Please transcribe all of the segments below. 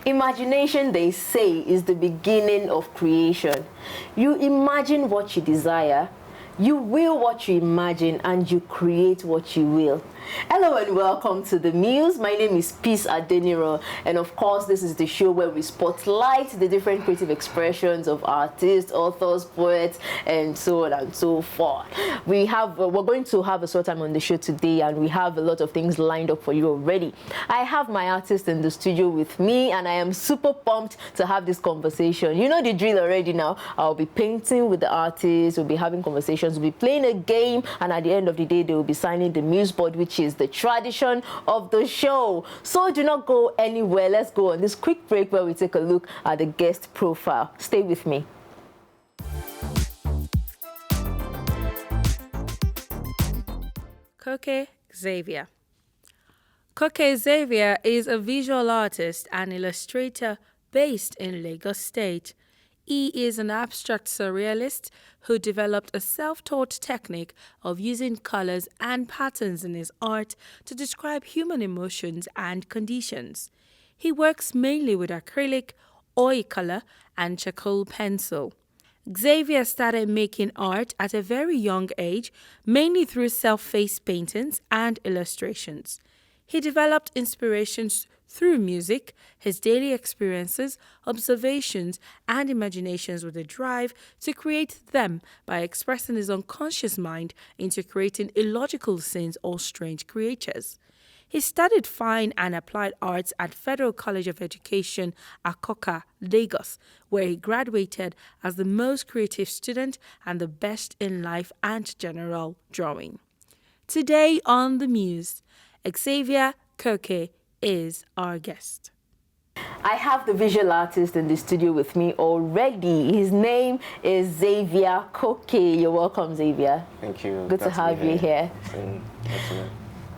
Imagination, they say, is the beginning of creation. You imagine what you desire, you will what you imagine, and you create what you will. Hello and welcome to the Muse. My name is Peace Adeniro, and of course this is the show where we spotlight the different creative expressions of artists, authors, poets, and so on and so forth. We're going to have a short time on the show today, and we have a lot of things lined up for you already. I have my artist in the studio with me, and I am super pumped to have this conversation. You know the drill already now. I'll be painting with the artists, we'll be having conversations, we'll be playing a game, and at the end of the day they will be signing the Muse board, which is the tradition of the show. So do not go anywhere. Let's go on this quick break where we take a look at the guest profile. Stay with me. Koke Xavier. Koke Xavier is a visual artist and illustrator based in Lagos State. He is an abstract surrealist who developed a self-taught technique of using colors and patterns in his art to describe human emotions and conditions. He works mainly with acrylic, oil color, and charcoal pencil. Xavier started making art at a very young age, mainly through self-face paintings and illustrations. He developed inspirations through music, his daily experiences, observations, and imaginations with a drive to create them by expressing his unconscious mind into creating illogical scenes or strange creatures. He studied fine and applied arts at Federal College of Education, Akoka, Lagos, where he graduated as the most creative student and the best in life and general drawing. Today on The Muse, Xavier Koke is our guest. I have the visual artist in the studio with me already. His name is Xavier Koke. You're welcome, Xavier. Thank you. Good to have you here.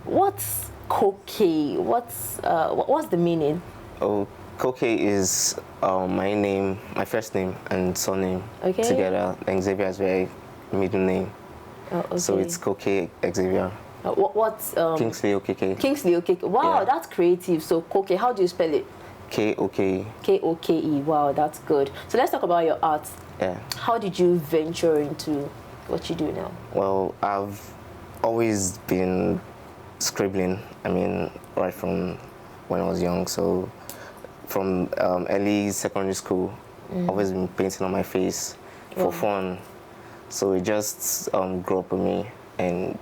What's Koke? What's the meaning? Oh, Koke is my name, my first name and surname together. And Xavier is my middle name. Oh, okay. So it's Koke Xavier. What's Kingsley Okeke. Kingsley Okeke. Wow, yeah. That's creative. So Koke, how do you spell it? K-O-K-E. K-O-K-E. Wow, that's good. So let's talk about your art. Yeah. How did you venture into what you do now? Well, I've always been scribbling. I mean, right from when I was young. So from early secondary school, I've always been painting on my face for fun. So it just grew up with me, and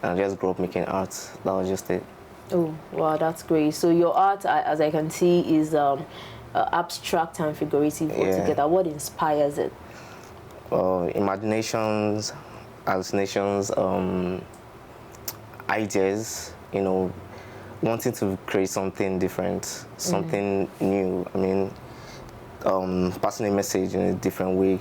I just grew up making art. That was just it. Oh, wow, that's great. So your art, as I can see, is abstract and figurative altogether. What inspires it? Imaginations, hallucinations, ideas, you know, wanting to create something different, something new. I mean, passing a message in a different way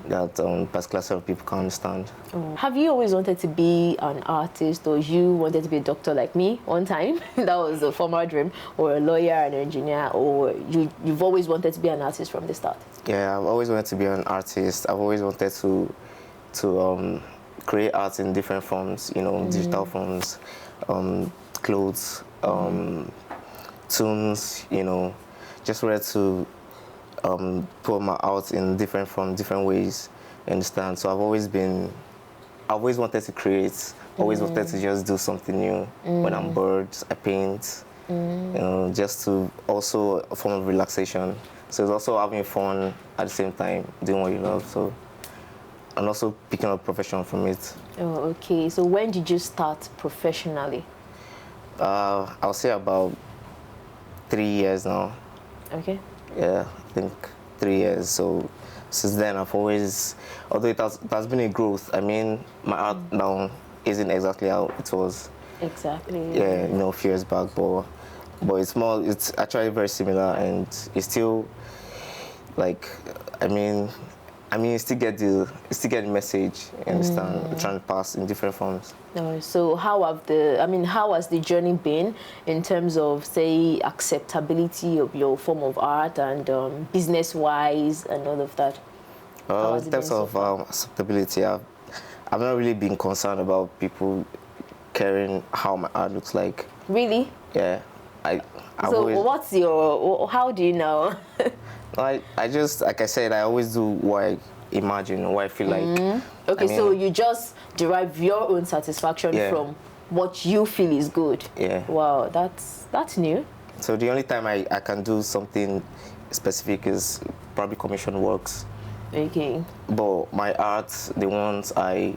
that particular set of people can understand. Oh. Have you always wanted to be an artist, or you wanted to be a doctor like me one time? That was a former dream, or a lawyer, an engineer, or you've always wanted to be an artist from the start? Yeah, I've always wanted to be an artist. I've always wanted to create art in different forms, you know, digital forms, clothes, tunes, you know, just wanted to put my art in different forms, different ways, you understand? So I've always wanted to create, always wanted to just do something new. When I'm bored, I paint, you know, just to also a form of relaxation. So it's also having fun at the same time, doing what you love. So, and also picking up profession from it. Oh, okay. So when did you start professionally? I'll say about 3 years now. Okay. Yeah, I think 3 years. So since then, I've always, although it has been a growth. I mean, my art now isn't exactly how it was. Exactly. Yeah, you know, a few years back, but it's actually very similar, and it's still like, I mean, you still get the message, you understand, trying to pass in different forms. So how has the journey been in terms of, say, acceptability of your form of art and business-wise and all of that? In terms of acceptability, I've not really been concerned about people caring how my art looks like. Really? Yeah. I've So always, what's your, how do you know? I just, like I said, I always do what I imagine, what I feel like. Okay, I mean, so you just derive your own satisfaction Yeah. from what you feel is good. Yeah. Wow, that's new. So the only time I can do something specific is probably commission works. Okay. But my art, the ones I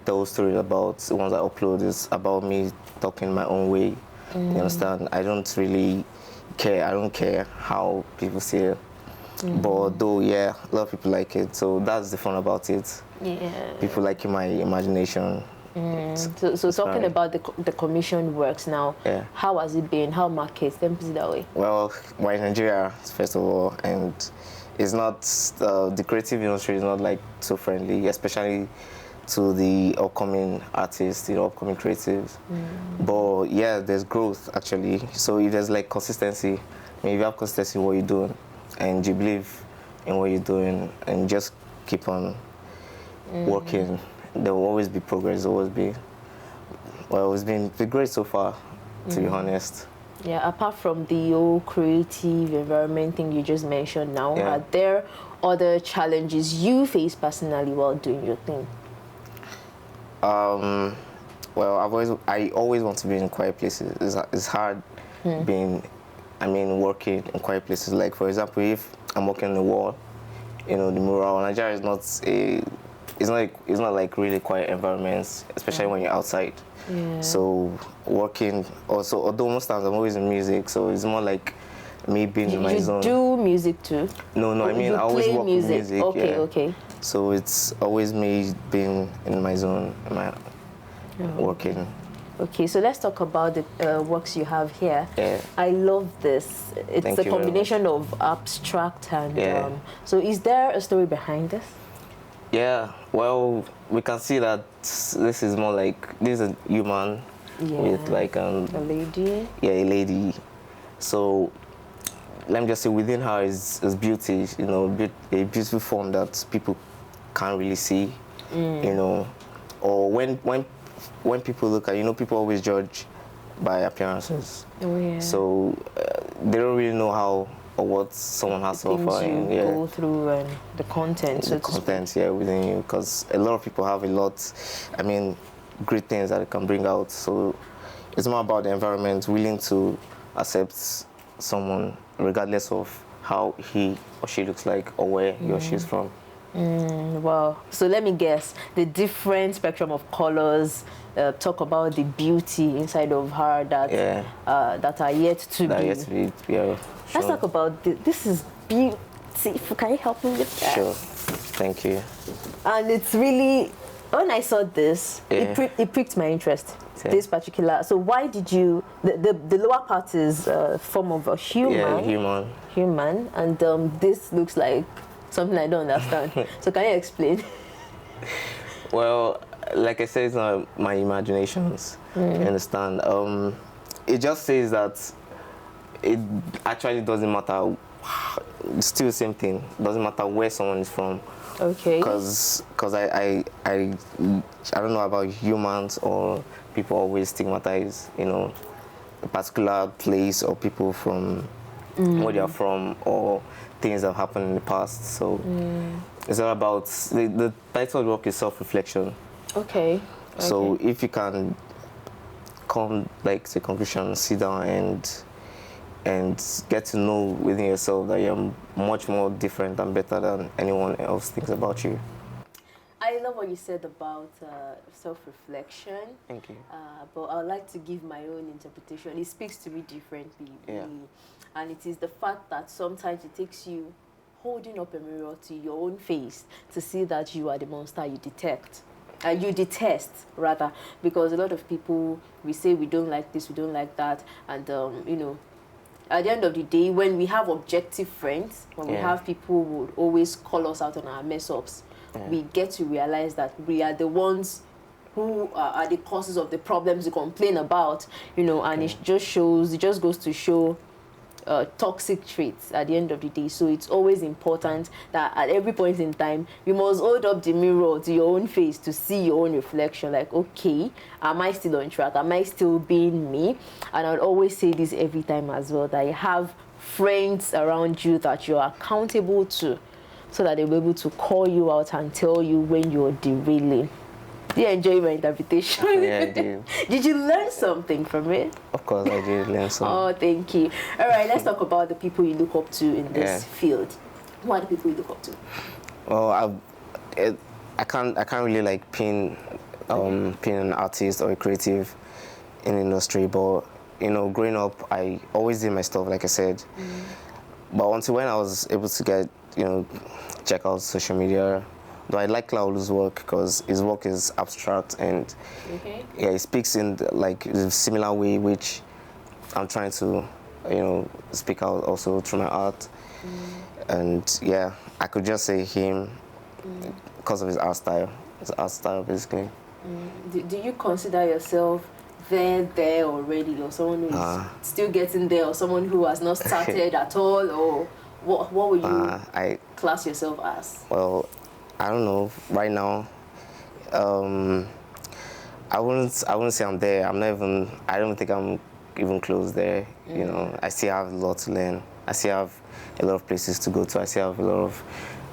tell stories about, the ones I upload is about me talking my own way. You understand? I don't really care. I don't care how people see it. But though, yeah, a lot of people like it. So that's the fun about it. Yeah. People like my imagination. So talking right. about the commission works now, Yeah. how has it been? How markets? Let me put it that way. Well, we're in Nigeria, first of all, and it's not, the creative industry is not like so friendly, especially to the upcoming artists, upcoming creatives. But yeah, there's growth actually. So if there's like consistency, I mean, if you have consistency in what you're doing and you believe in what you're doing and just keep on working, there will always be progress, there will always be, well, it's been great so far, to be honest. Yeah, apart from the whole creative environment thing you just mentioned now, Yeah. are there other challenges you face personally while doing your thing? Well, I always want to be in quiet places. It's hard working in quiet places. Like, for example, if I'm working on the wall, the mural, Nigeria is not like really quiet environments, especially when you're outside. Yeah. So working also, although most times I'm always in music, so it's more like me being in my zone. You do music too? No, I mean, you I always play work with music. Okay, yeah. okay. So it's always me being in my zone, working. Okay, so let's talk about the works you have here. Yeah. I love this. It's Thank a you very combination of abstract and... Yeah. so is there a story behind this? Yeah, well, we can see that this is more like, this is a human with like a lady. Yeah, a lady. So let me just say, within her is beauty, a beautiful form that people can't really see, or when people look at, people always judge by appearances. Oh yeah. So they don't really know how or what someone has to offer. Things you go through and the content. The content, within you, because a lot of people have a lot, great things that they can bring out. So it's more about the environment, willing to accept someone regardless of how he or she looks like or where he or she is from. Wow. So let me guess, the different spectrum of colors, talk about the beauty inside of her that that are yet to be. Yeah, sure. Let's talk about this is beauty. Can you help me with that? Sure. Thank you. And it's really, when I saw this, it pricked my interest. Yeah. This particular. So why did you? The lower part is a form of a human. Yeah, human. Human, and this looks like something I don't understand. So can you explain? Well, like I said, it's not my imaginations. You understand? It just says that it actually doesn't matter. It's still the same thing. It doesn't matter where someone is from. Okay. Because I don't know about humans, or people always stigmatize, a particular place or people from where they are from, or things that have happened in the past. So it's all about, the title of the work is self-reflection. Okay. So if you can come to a conclusion, sit down and get to know within yourself that you're much more different and better than anyone else thinks about you. I love what you said about self-reflection. Thank you. But I would like to give my own interpretation. It speaks to me differently, really. And it is the fact that sometimes it takes you holding up a mirror to your own face to see that you are the monster you detect. You detest, rather, because a lot of people, we say we don't like this, we don't like that, and at the end of the day, when we have objective friends, when we have people who would always call us out on our mess-ups, we get to realize that we are the ones who are the causes of the problems we complain about, and it just goes to show toxic traits at the end of the day. So it's always important that at every point in time, you must hold up the mirror to your own face to see your own reflection. Like, okay, am I still on track? Am I still being me? And I would always say this every time as well, that you have friends around you that you're accountable to, so that they'll be able to call you out and tell you when you're derailing. Do you enjoy my interpretation? Yeah, I do. Did you learn something from it? Of course, I did learn something. Oh, thank you. All right, let's talk about the people you look up to in this field. Who are the people you look up to? Well, I can't really like pin an artist or a creative in the industry, but you know, growing up, I always did my stuff, like I said. But until when I was able to get, you know, check out social media. Though I like Laulu's work because his work is abstract and yeah, he speaks in like a similar way which I'm trying to, you know, speak out also through my art. And yeah, I could just say him because of his art style basically. Do you consider yourself there already, or someone who's still getting there, or someone who has not started at all, or what would you class yourself as? Well, I don't know. Right now, I wouldn't say I'm there. I don't think I'm even close there. You know, I still have a lot to learn. I still have a lot of places to go to. I still have a lot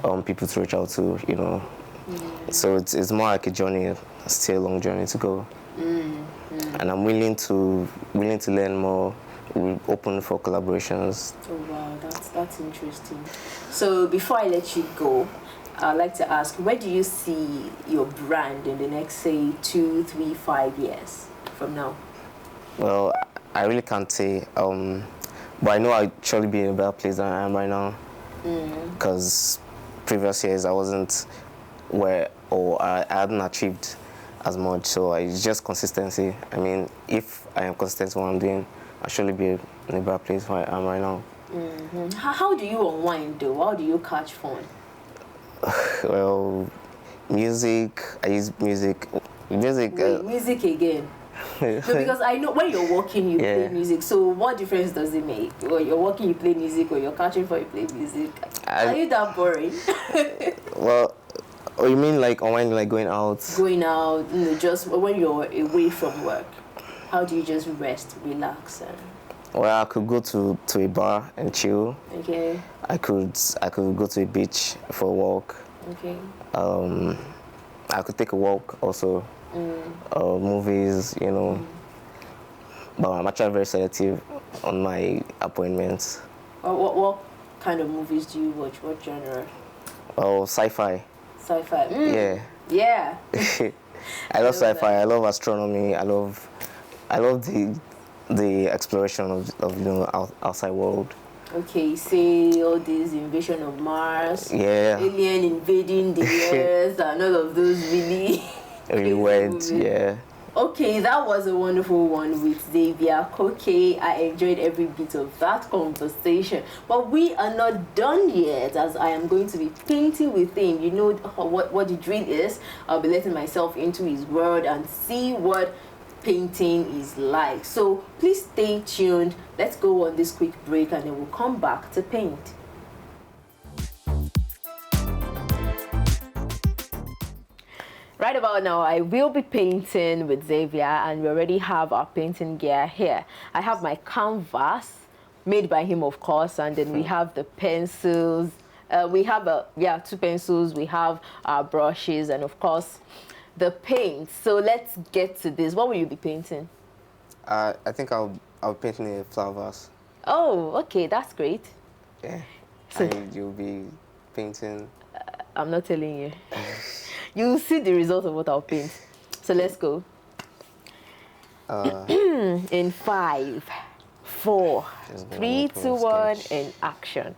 of people to reach out to. You know, so it's more like a journey, still a long journey to go. And I'm willing to learn more. We're open for collaborations. Oh wow, that's interesting. So before I let you go, I'd like to ask, where do you see your brand in the next, say, 2, 3, 5 years from now? Well, I really can't say, but I know I'll surely be in a better place than I am right now. Because previous years I wasn't where, or I hadn't achieved as much, so it's just consistency. I mean, if I am consistent in what I'm doing, I'll surely be in a better place where I am right now. How do you unwind though? How do you catch fun? Well, music. I use music. Music. Wait, music again. No, because I know when you're working, you play music. So what difference does it make? Or you're working, you play music, or you're catching fun, you play music? Are you that boring? Well, oh, you mean like unwinding, like going out? Going out, you know, just when you're away from work. How do you just rest, relax? Well, I could go to a bar and chill. Okay. I could go to a beach for a walk. Okay. I could take a walk also. Movies, you know. But I'm actually very selective on my appointments. What kind of movies do you watch? What genre? Oh, sci-fi. Sci-fi. Yeah. Yeah. I love sci-fi. I love astronomy. I love the exploration of you know, outside world. Okay, say all this invasion of Mars, alien invading the Earth, and all of those really weird, yeah. Okay, that was a wonderful one with Xavier Koke. I enjoyed every bit of that conversation. But we are not done yet, as I am going to be painting with him. You know what the drill is. I'll be letting myself into his world and see what painting is like. So please stay tuned. Let's go on this quick break and then we'll come back to paint. Right about now, I will be painting with Xavier, and we already have our painting gear here. I have my canvas, made by him, of course, and then we have the pencils. We have 2 pencils. We have our brushes, and of course, the paint. So let's get to this. What will you be painting? I think I'll be painting a flower vase. Oh, okay, that's great. Yeah. So and you'll be painting. I'm not telling you. You'll see the result of what I'll paint. So let's go. In 5, 4, 3, 2, 1, and action.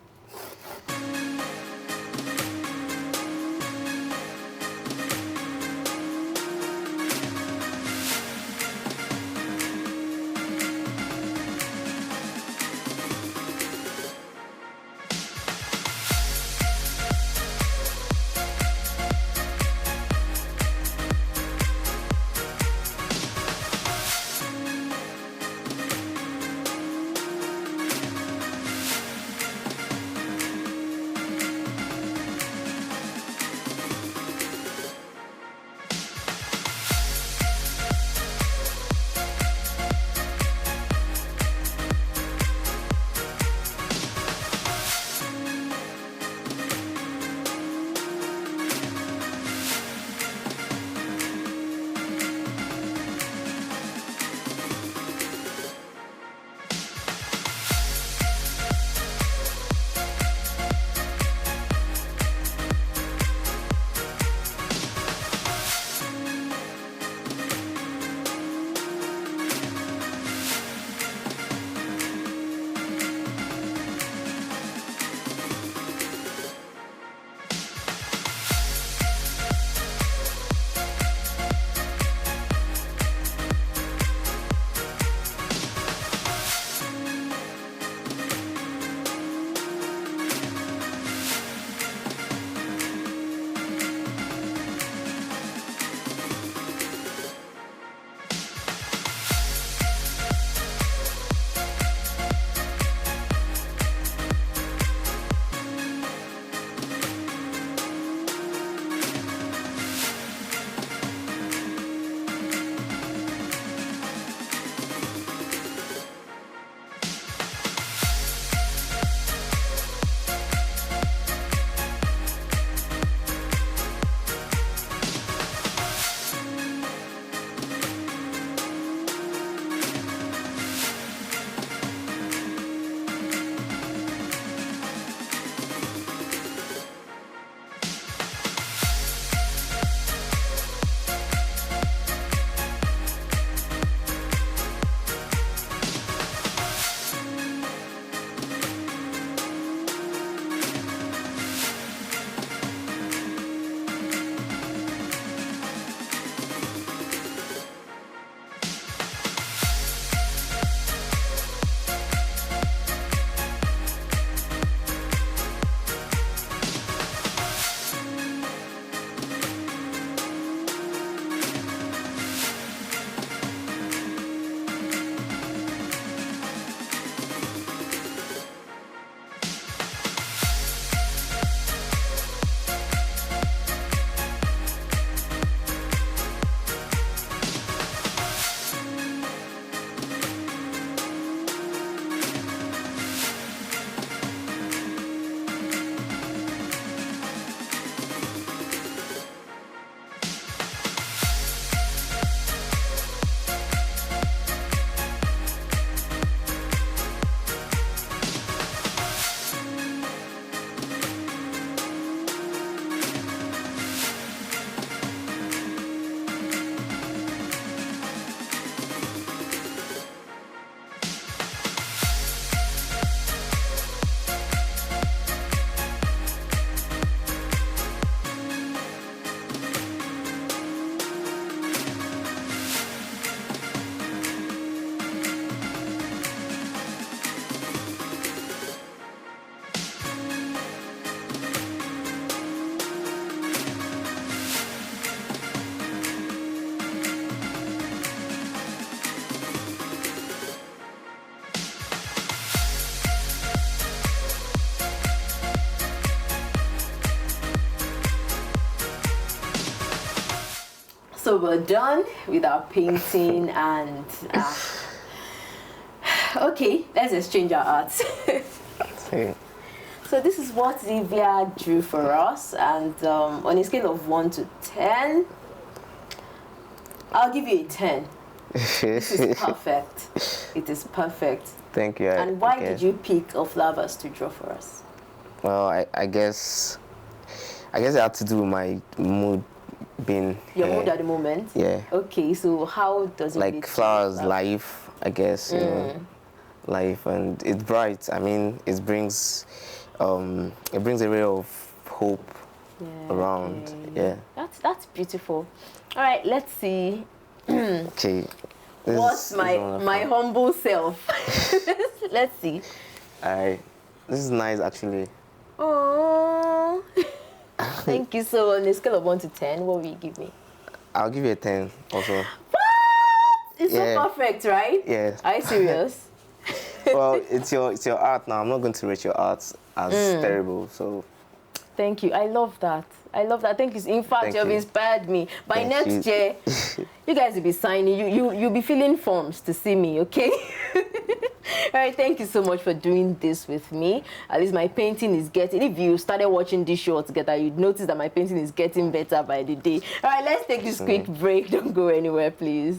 So we're done with our painting and okay, let's exchange our arts. Okay. So this is what Xavier drew for us, and on a scale of 1 to 10, I'll give you a 10. This is perfect. It is perfect. Thank you. And why did you pick a flowers to draw for us? Well, I guess it had to do with my mood being Your mood at the moment? Yeah. Okay, so how does it like flowers, life, I guess, you know, life, and it's bright. I mean, it brings a ray of hope around. Okay. Yeah. That's beautiful. All right, let's see. Okay. What's my humble self? Let's see. Alright. This is nice, actually. Oh, thank you. So on a scale of 1 to 10, what will you give me? I'll give you a 10 also. What? It's so perfect, right? Yeah. Are you serious? Well, it's your art now. I'm not going to rate your art as terrible. So. Thank you. I love that. I love that. Thank you. In fact, you've inspired me. By next year, you guys will be signing. You'll be filling forms to see me, okay? All right, thank you so much for doing this with me. At least my painting is getting, if you started watching this show together, you'd notice that my painting is getting better by the day. All right, let's take this quick break. Don't go anywhere, please.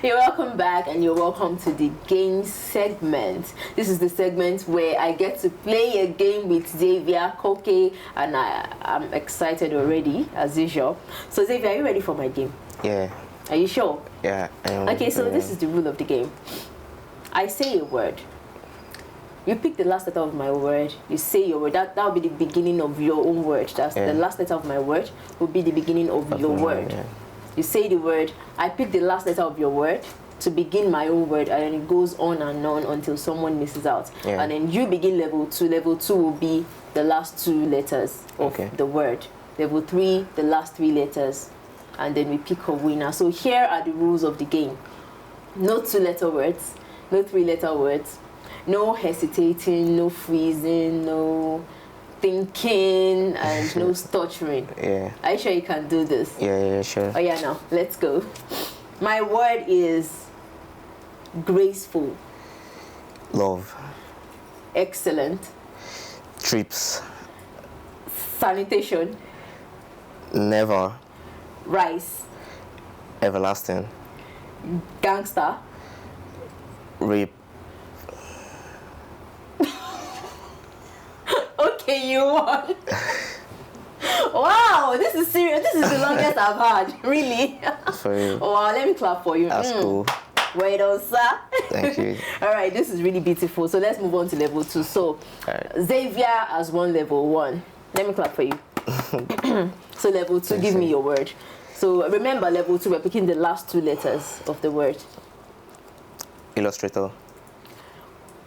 You're welcome back, and you're welcome to the game segment. This is the segment where I get to play a game with Xavier, Koke, and I'm excited already, as usual. So Xavier, are you ready for my game? Yeah. Are you sure? Yeah, I am. Okay, so this is the rule of the game. I say a word. You pick the last letter of my word. You say your word. That will be the beginning of your own word. That's the last letter of my word will be the beginning of your word. Yeah. You say the word, I pick the last letter of your word to begin my own word, and then it goes on and on until someone misses out. Yeah. And then you begin level 2. Level 2 will be the last 2 letters of the word. Level 3, the last 3 letters. And then we pick a winner. So here are the rules of the game. No 2-letter words, no 3-letter words, no hesitating, no freezing, no thinking, and no stuttering. Yeah. Are you sure you can do this? Yeah, sure. Oh yeah, now let's go. My word is graceful. Love. Excellent. Trips. Sanitation. Never. Rice. Everlasting. Gangster. Rape. Okay, you won. Wow, this is serious. This is the longest I've had. Really? For you. Wow, let me clap for you. That's cool. Wait on, sir. Thank you. All right, this is really beautiful. So let's move on to level 2. So Xavier has won level 1. Let me clap for you. So level 2, give me your word. So remember, level 2, we're picking the last 2 letters of the word. Illustrator.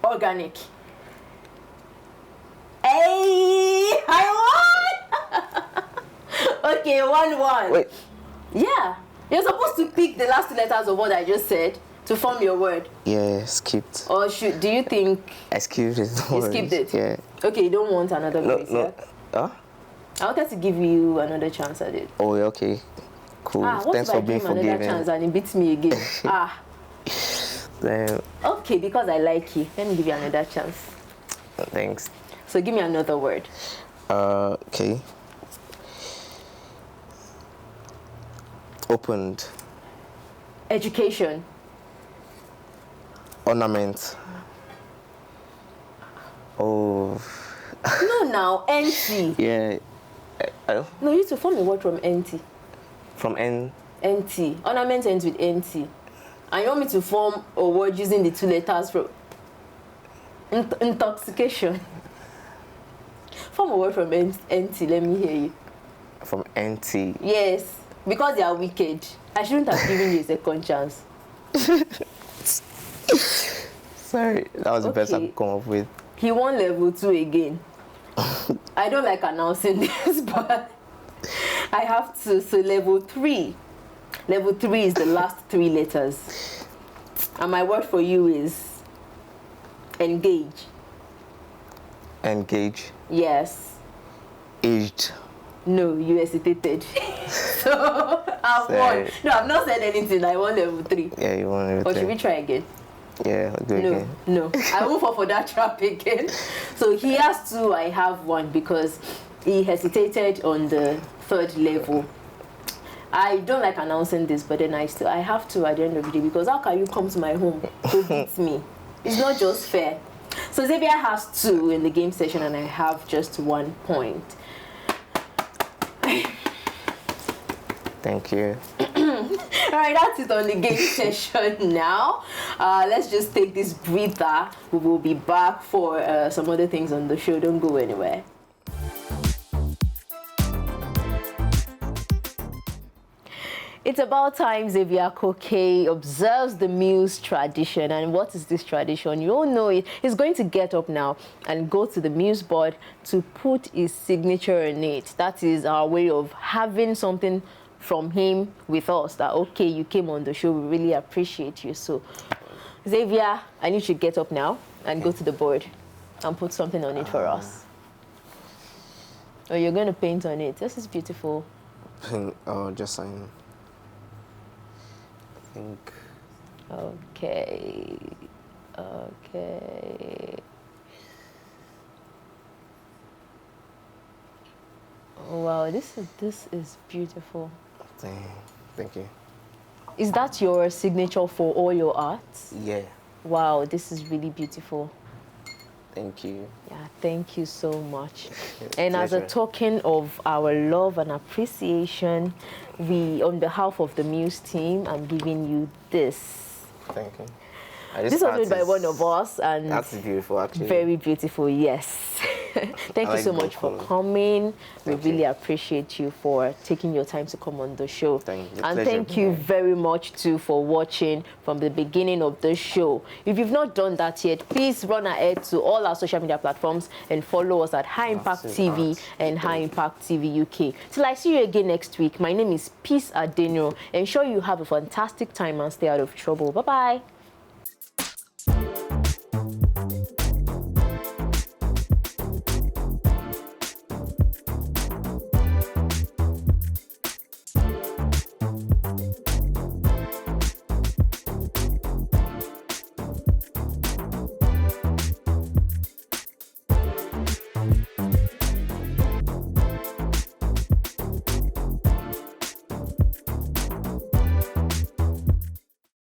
Organic. Hey, I won! Okay, 1-1. Wait. Yeah. You're supposed to pick the last 2 letters of what I just said to form your word. Yeah, skipped. Or do you think... I skipped it. You skipped it? Yeah. Okay, you don't want another grace, No. Huh? I wanted to give you another chance at it. Oh, yeah, okay. Cool. What Thanks if for I being give him another chance forgiving. and he beats me again? Damn. Okay, because I like you. Let me give you another chance. Thanks. So give me another word. Okay. Opened. Education. Ornament. Oh. No, now, NT. Yeah. No, you need to form a word from NT. From N. NT. Ornament ends with NT. And you want me to form a word using the 2 letters from intoxication. Form a word from NT. Let me hear you. From NT. Yes, because they are wicked. I shouldn't have given you a second chance. Sorry, that was the best I could come up with. He won level 2 again. I don't like announcing this, but I have to. So level 3. Level 3 is the last 3 letters. And my word for you is engage. Engage. Yes. aged. No, you hesitated. So I've won. No, I've not said anything. I won level 3. Yeah, you won level 3. Or should we try again? Yeah, I'll do it again. No, I won't fall for that trap again. So he has 2, I have 1, because he hesitated on the 3rd level. I don't like announcing this, but then I have to at the end of the day, because how can you come to my home to beat me? It's not just fair. So Xavier has 2 in the game session, and I have just 1 point. Thank you. All right, that's it on the game session now. Let's just take this breather. We will be back for some other things on the show. Don't go anywhere. It's about time Xavier Koke observes the Muse tradition. And what is this tradition? You all know it. He's going to get up now and go to the Muse board to put his signature in it. That is our way of having something from him with us, that, okay, you came on the show, we really appreciate you. So, Xavier, I need you to get up now and go to the board and put something on it for us. Oh, you're going to paint on it. This is beautiful. Oh, just sign. I think. Okay. Okay. Wow, this is beautiful. Thank you. Is that your signature for all your arts? Yeah. Wow, this is really beautiful. Thank you. Yeah, thank you so much. Pleasure. And as a token of our love and appreciation, on behalf of the Muse team, I'm giving you this. Thank you. This was made by one of us, and that's beautiful, actually. Very beautiful, yes. Thank you so much for coming. We really appreciate you for taking your time to come on the show. Thank you. And thank you very much too for watching from the beginning of the show. If you've not done that yet, please run ahead to all our social media platforms and follow us at High Impact TV and High Impact TV UK. Till I see you again next week, my name is Peace Adenio. Ensure you have a fantastic time and stay out of trouble. Bye-bye.